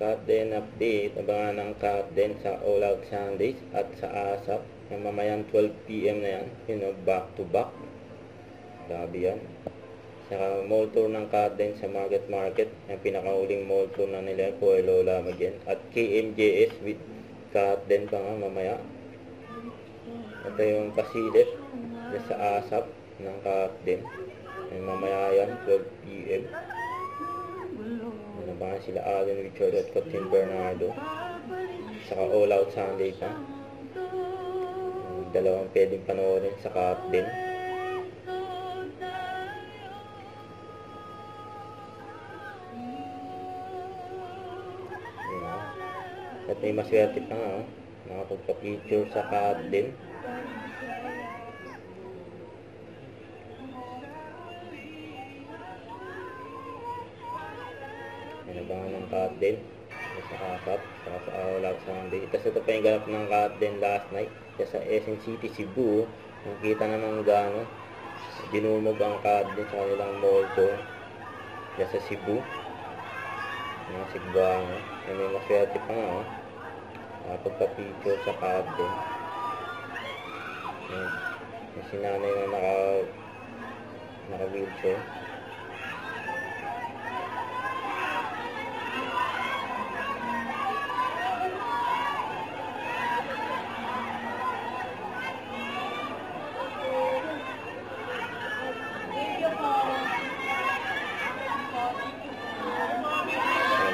Cut din update. Abangan ng cut din sa All Out Sundays at sa ASAP. Yung mamayang 12 PM na yan. Back to back. Grabe yan. Saka mall tour ng cut din sa Market. Yung pinakauling mall tour na nila. Puelo lamang yan. At KMJS with cut din pa nga mamaya. Ito yung pasilip sa ASAP ng cut din. Yung mamaya yan 12 PM. Nabangan sila Allen Richard at Captain Bernardo. Saka All Out Sunday pa. Dalawang pwedeng panoorin sa cut din. At may maswerte pa nga, nakapagpa-picture sa cut din. Nabangan ng cut din sa ASAP, sa All Out Sunday. Tapos ito pa yung ganap ng cut din last night sa SM City, Cebu. Nakita naman gano'n dinumog ang cut din sa kanilang mall tour sa Cebu. Mga Cebuano. May maswerte pa nga, pagpa-picture sa cut din. May sinanay na naka-wheelchair.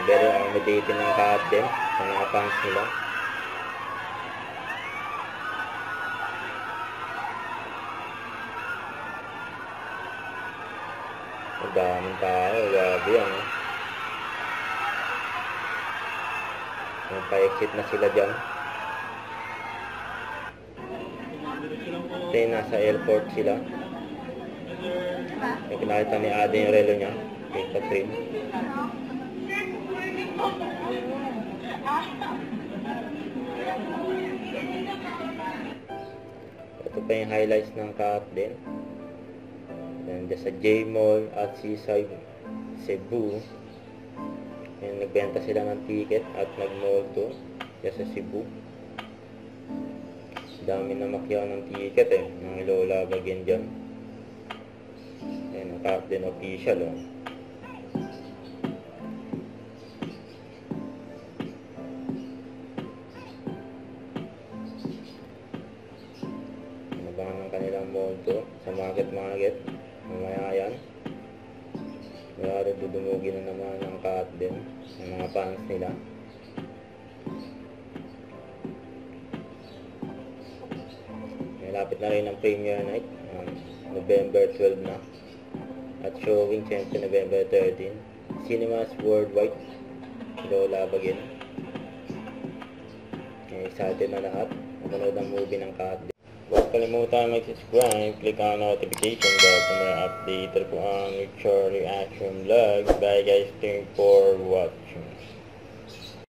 Very accommodating ng cut din sa mga fans nila. Ang daming tao, grabe yan. Pa-exit na sila dyan. Ito yung nasa airport sila. Pinakita ni Ade yung relo niya kay Catherine. Ito pa yung highlights ng cut din. Diyan sa J-Mall at Seaside Cebu. Yan, nagbenta sila ng ticket at nag-mall tour diyan sa Cebu. Dami na makyaw ng ticket ng Lola Bagyan dyan. Yan, ang cut din official ng kanilang mall tour sa Market. Mamaya yan. Mayroon dudumugin na naman ang cut din ng mga fans nila. Malapit na rin ang premiere night. November 12 na. At showing siyempre November 13. Cinemas Worldwide. Lola Bagyan. Excited na lahat. Manood ang movie ng cut din. Huwag kalimutan mag-subscribe, click ang notification bell para may update po ang future reaction vlog. Bye guys, thank you for watching.